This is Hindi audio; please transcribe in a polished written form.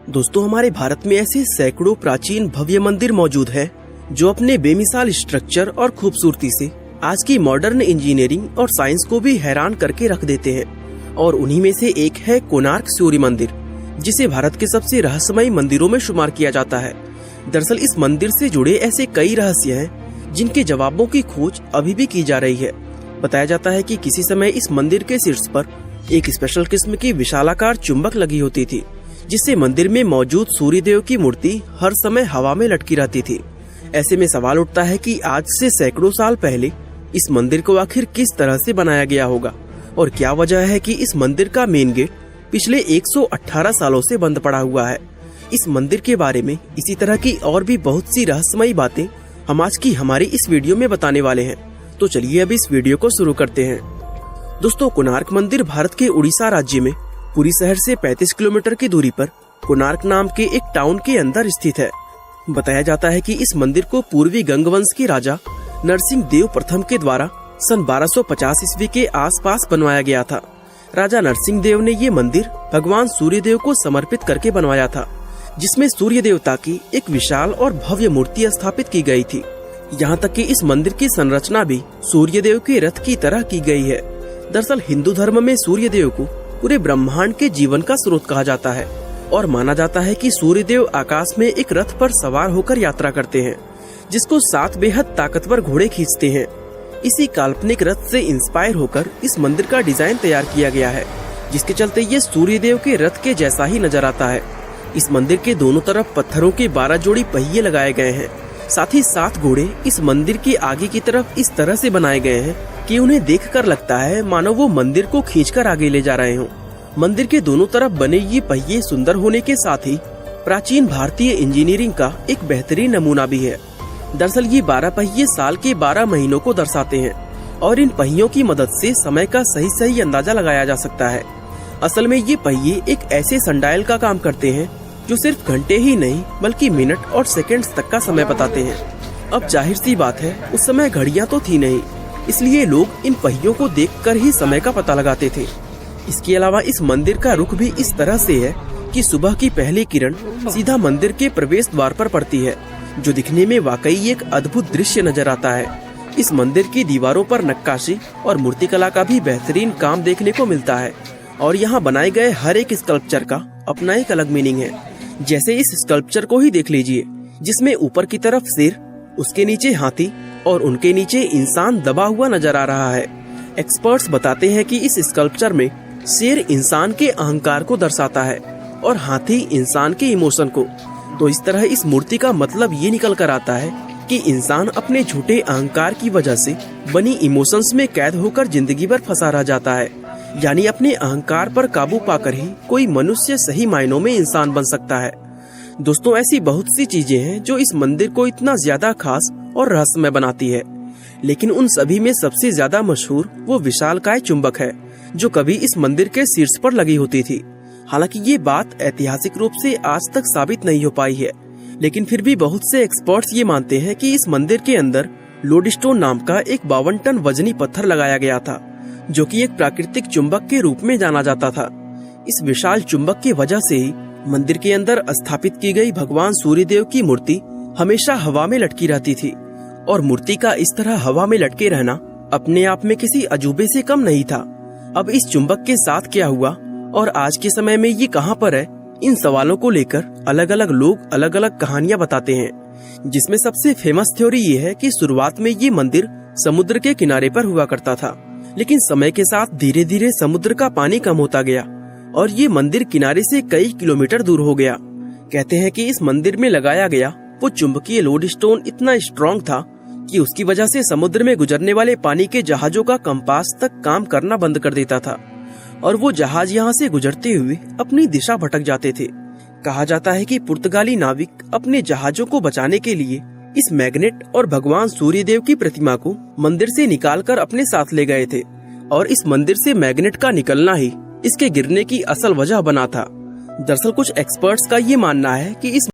दोस्तों, हमारे भारत में ऐसे सैकड़ों प्राचीन भव्य मंदिर मौजूद है जो अपने बेमिसाल स्ट्रक्चर और खूबसूरती से आज की मॉडर्न इंजीनियरिंग और साइंस को भी हैरान करके रख देते हैं। और उन्हीं में से एक है कोणार्क सूर्य मंदिर, जिसे भारत के सबसे रहस्यमयी मंदिरों में शुमार किया जाता है। दरअसल इस मंदिर से जुड़े ऐसे कई रहस्य हैं जिनके जवाबों की खोज अभी भी की जा रही है। बताया जाता है कि किसी समय इस मंदिर के शीर्ष पर एक स्पेशल किस्म की विशालाकार चुंबक लगी होती थी, जिससे मंदिर में मौजूद सूर्य देव की मूर्ति हर समय हवा में लटकी रहती थी। ऐसे में सवाल उठता है कि आज से सैकड़ों साल पहले इस मंदिर को आखिर किस तरह से बनाया गया होगा और क्या वजह है कि इस मंदिर का मेन गेट पिछले 118 सालों से बंद पड़ा हुआ है। इस मंदिर के बारे में इसी तरह की और भी बहुत सी रहस्यमयी बातें हम आज की हमारी इस वीडियो में बताने वाले हैं। तो चलिए अब इस वीडियो को शुरू करते हैं। दोस्तों, कोणार्क मंदिर भारत के उड़ीसा राज्य में पुरी शहर से 35 किलोमीटर की दूरी पर कोणार्क नाम के एक टाउन के अंदर स्थित है। बताया जाता है कि इस मंदिर को पूर्वी गंग वंश के राजा नरसिंह देव प्रथम के द्वारा सन 1250 ईस्वी के आसपास बनवाया गया था। राजा नरसिंह देव ने ये मंदिर भगवान सूर्य देव को समर्पित करके बनवाया था, जिसमें सूर्य देवता की एक विशाल और भव्य मूर्ति स्थापित की गई थी। यहाँ तक कि इस मंदिर की संरचना भी सूर्य देव के रथ की तरह की गई है। दरअसल हिंदू धर्म में सूर्य देव को पूरे ब्रह्मांड के जीवन का स्रोत कहा जाता है और माना जाता है कि सूर्य देव आकाश में एक रथ पर सवार होकर यात्रा करते हैं, जिसको 7 बेहद ताकतवर घोड़े खींचते हैं। इसी काल्पनिक रथ से इंस्पायर होकर इस मंदिर का डिजाइन तैयार किया गया है, जिसके चलते ये सूर्य देव के रथ के जैसा ही नजर आता है। इस मंदिर के दोनों तरफ पत्थरों के 12 जोड़ी पहिए लगाए गए हैं। साथ ही 7 घोड़े इस मंदिर के आगे की तरफ इस तरह से बनाए गए हैं कि उन्हें देखकर लगता है मानो वो मंदिर को खींचकर आगे ले जा रहे हों। मंदिर के दोनों तरफ बने ये पहिए सुंदर होने के साथ ही प्राचीन भारतीय इंजीनियरिंग का एक बेहतरीन नमूना भी है। दरअसल ये 12 पहिए साल के 12 महीनों को दर्शाते हैं और इन पहियों की मदद से समय का सही अंदाजा लगाया जा सकता है। असल में ये पहिए एक ऐसे सनडायल का काम करते हैं जो सिर्फ घंटे ही नहीं बल्कि मिनट और सेकंड्स तक का समय बताते हैं। अब जाहिर सी बात है, उस समय घड़ियां तो थी नहीं, इसलिए लोग इन पहियों को देखकर ही समय का पता लगाते थे। इसके अलावा इस मंदिर का रुख भी इस तरह से है कि सुबह की पहली किरण सीधा मंदिर के प्रवेश द्वार पर पड़ती है, जो दिखने में वाकई एक अद्भुत दृश्य नजर आता है। इस मंदिर की दीवारों पर नक्काशी और मूर्तिकला का भी बेहतरीन काम देखने को मिलता है और यहाँ बनाए गए हर एक स्कल्पचर का अपना एक अलग मीनिंग है। जैसे इस स्कल्पचर को ही देख लीजिए, जिसमें ऊपर की तरफ शेर, उसके नीचे हाथी और उनके नीचे इंसान दबा हुआ नजर आ रहा है। एक्सपर्ट्स बताते हैं कि इस स्कल्पचर में शेर इंसान के अहंकार को दर्शाता है और हाथी इंसान के इमोशन को। तो इस तरह इस मूर्ति का मतलब ये निकल कर आता है कि इंसान अपने झूठे अहंकार की वजह से बनी इमोशंस में कैद होकर जिंदगी भर फंसा रह जाता है। यानी अपने अहंकार पर काबू पाकर ही कोई मनुष्य सही मायनों में इंसान बन सकता है। दोस्तों, ऐसी बहुत सी चीजें हैं जो इस मंदिर को इतना ज्यादा खास और रहस्यमय बनाती है, लेकिन उन सभी में सबसे ज्यादा मशहूर वो विशालकाय चुंबक है जो कभी इस मंदिर के शीर्ष पर लगी होती थी। हालांकि ये बात ऐतिहासिक रूप से आज तक साबित नहीं हो पाई है, लेकिन फिर भी बहुत से एक्सपर्ट्स ये मानते हैं कि इस मंदिर के अंदर लोडस्टोन नाम का एक 52 टन वजनी पत्थर लगाया गया था, जो कि एक प्राकृतिक चुंबक के रूप में जाना जाता था। इस विशाल चुंबक की वजह से ही मंदिर के अंदर स्थापित की गई भगवान सूर्य देव की मूर्ति हमेशा हवा में लटकी रहती थी और मूर्ति का इस तरह हवा में लटके रहना अपने आप में किसी अजूबे से कम नहीं था। अब इस चुंबक के साथ क्या हुआ और आज के समय में ये कहां पर है, इन सवालों को लेकर अलग अलग लोग अलग अलग कहानियां बताते हैं, जिसमें सबसे फेमस थ्योरी ये है कि शुरुआत में ये मंदिर समुद्र के किनारे पर हुआ करता था, लेकिन समय के साथ धीरे धीरे समुद्र का पानी कम होता गया और ये मंदिर किनारे से कई किलोमीटर दूर हो गया। कहते हैं कि इस मंदिर में लगाया गया वो चुंबकीय लोडस्टोन इतना स्ट्रॉन्ग था कि उसकी वजह से समुद्र में गुजरने वाले पानी के जहाजों का कंपास तक काम करना बंद कर देता था और वो जहाज यहाँ से गुजरते हुए अपनी दिशा भटक जाते थे। कहा जाता है कि पुर्तगाली नाविक अपने जहाजों को बचाने के लिए इस मैग्नेट और भगवान सूर्य देव की प्रतिमा को मंदिर से निकालकर अपने साथ ले गए थे और इस मंदिर से मैग्नेट का निकलना ही इसके गिरने की असल वजह बना था। दरअसल कुछ एक्सपर्ट्स का ये मानना है कि इस